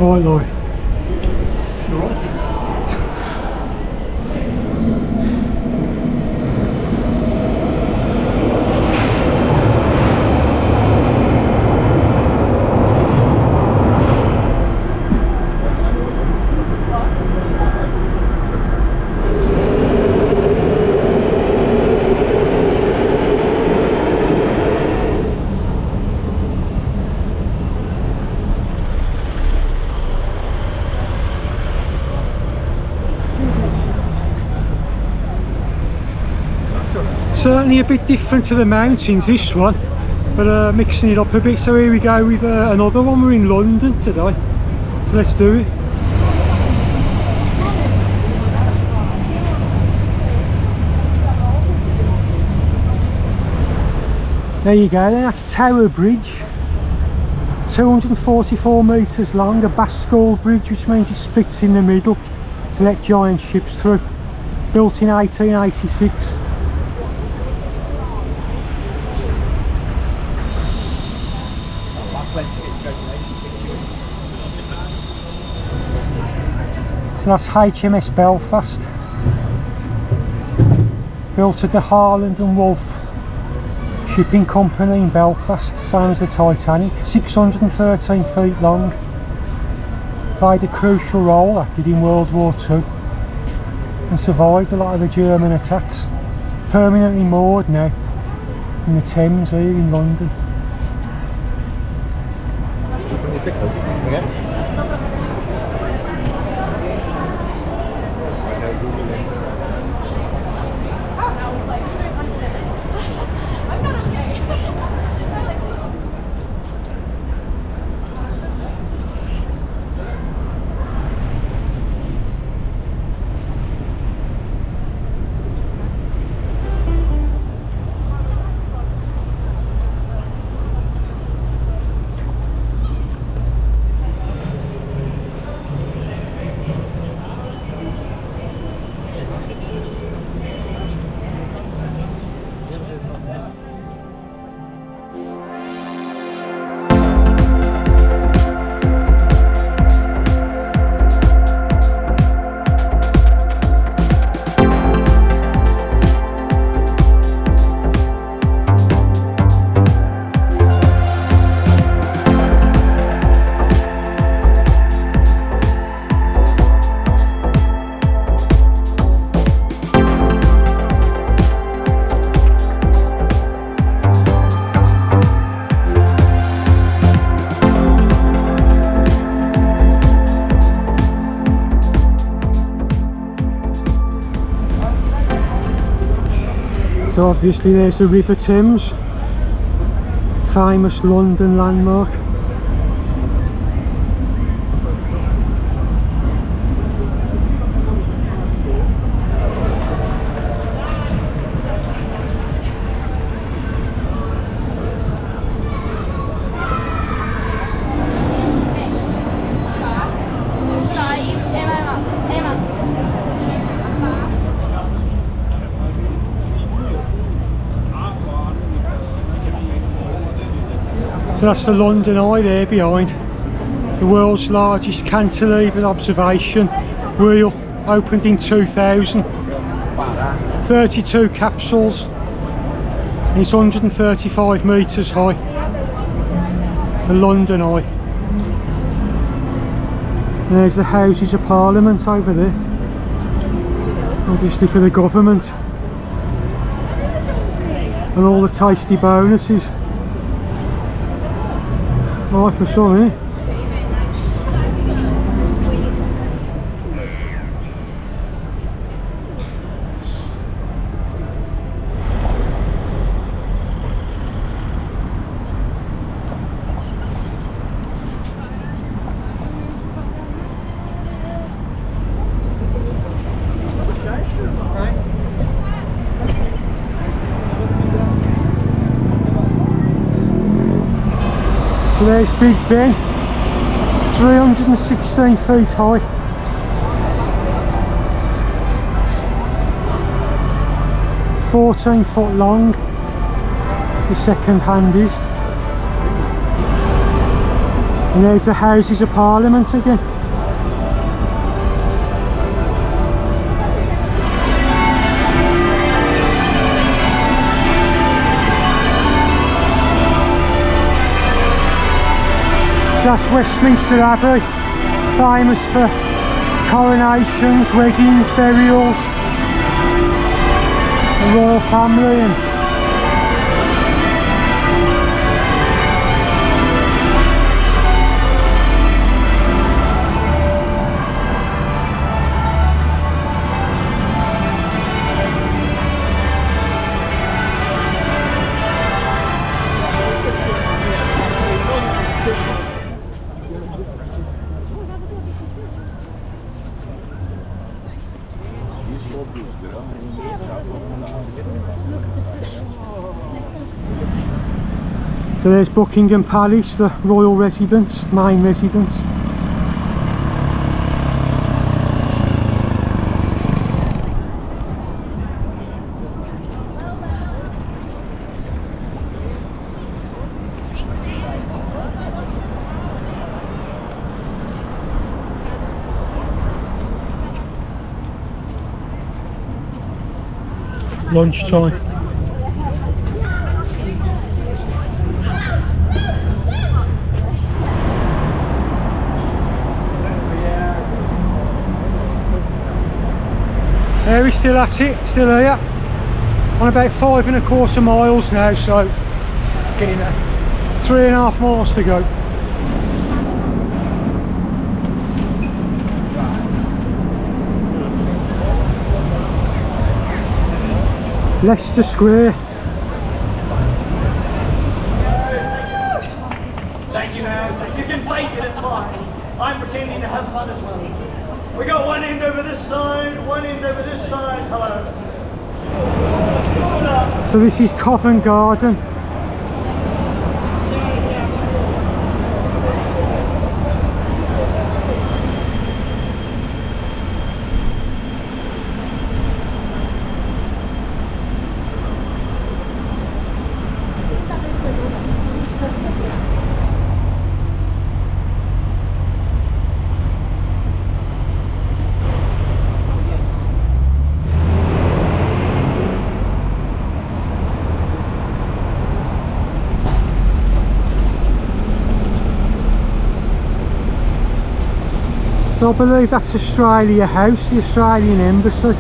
Right, Lloyd. Right. Certainly a bit different to the mountains, this one, but mixing it up a bit. So here we go with another one. We're in London today, so let's do it. There you go, then that's Tower Bridge, 244 metres long, a Bascule bridge, which means it splits in the middle to let giant ships through, built in 1886. So that's HMS Belfast, built at the Harland and Wolff shipping company in Belfast, same as the Titanic, 613 feet long. Played a crucial role, that did, in World War II, and survived a lot of the German attacks. Permanently moored now in the Thames here in London. So obviously there's the River Thames, famous London landmark. So that's the London Eye there behind, the world's largest cantilevered observation wheel, opened in 2000, 32 capsules, and it's 135 metres high, the London Eye. And there's the Houses of Parliament over there, obviously for the government, and all the tasty bonuses. Right for some, eh? So there's Big Ben, 316 feet high. "14 foot long, the second hand is. And there's the Houses of Parliament again. So that's Westminster Abbey, famous for coronations, weddings, burials, the royal family. And so there's Buckingham Palace, the royal residence, main residence. Lunchtime. There we're still at it, still here. On about 5¼ miles now, so getting there. 3.5 miles to go. Leicester Square. Thank you, man. You can fake it, it's fine. I'm pretending to have fun as well. We got one end over this side, one end over this side. Hello. So this is Covent Garden. So I believe that's Australia House, the Australian Embassy.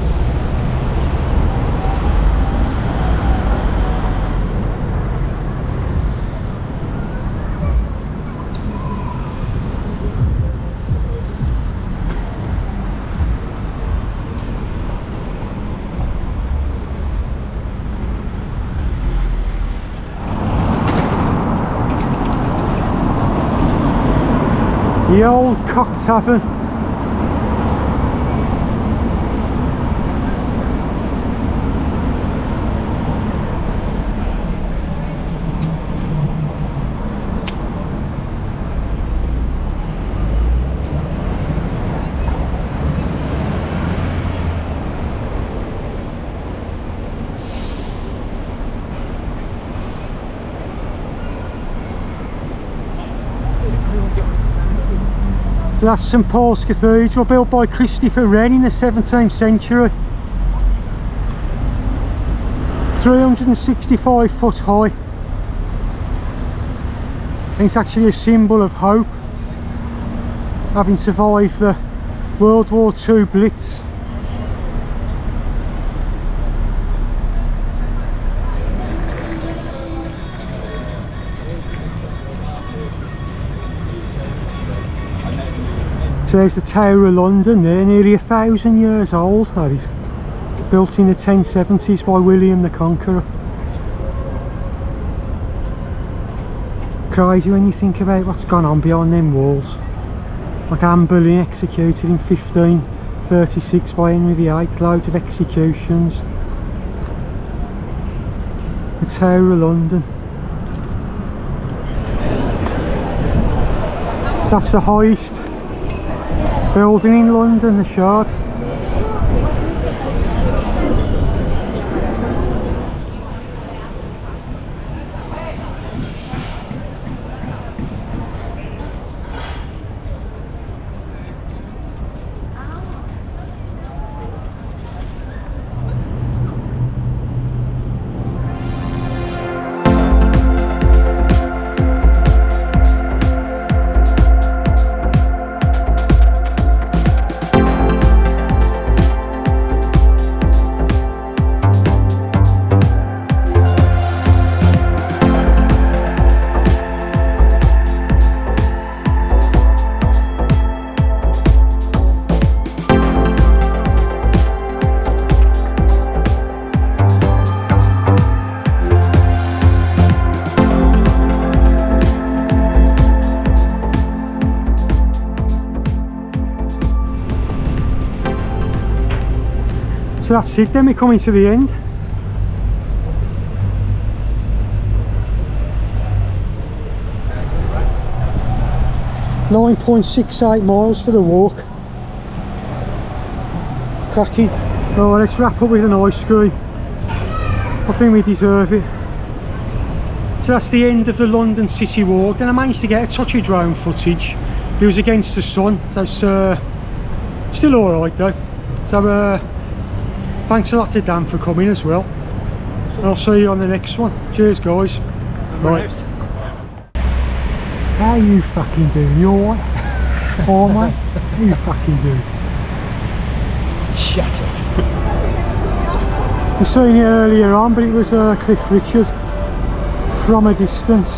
The old Cock Tavern. So that's St Paul's Cathedral, built by Christopher Wren in the 17th century. 365 foot high. And it's actually a symbol of hope, having survived the World War II Blitz. So there's the Tower of London there, nearly 1,000 years old. That is, built in the 1070s by William the Conqueror. Crazy when you think about what's gone on behind them walls. Like Anne Boleyn executed in 1536 by Henry VIII, loads of executions. The Tower of London. So that's the highest building in London, the Shard. So that's it then, we're coming to the end. .68 miles for the walk. Cracking. Oh, let's wrap up with an ice cream. I think we deserve it. So that's the end of the London City Walk. Then I managed to get a touch of drone footage. It was against the sun, so it's still alright though. So thanks a lot to Dan for coming as well. And I'll see you on the next one. Cheers guys. Right. How you fucking doing? You alright? Oh mate, how you fucking doing? Jesus. We seen it earlier on, but it was Cliff Richard from a distance.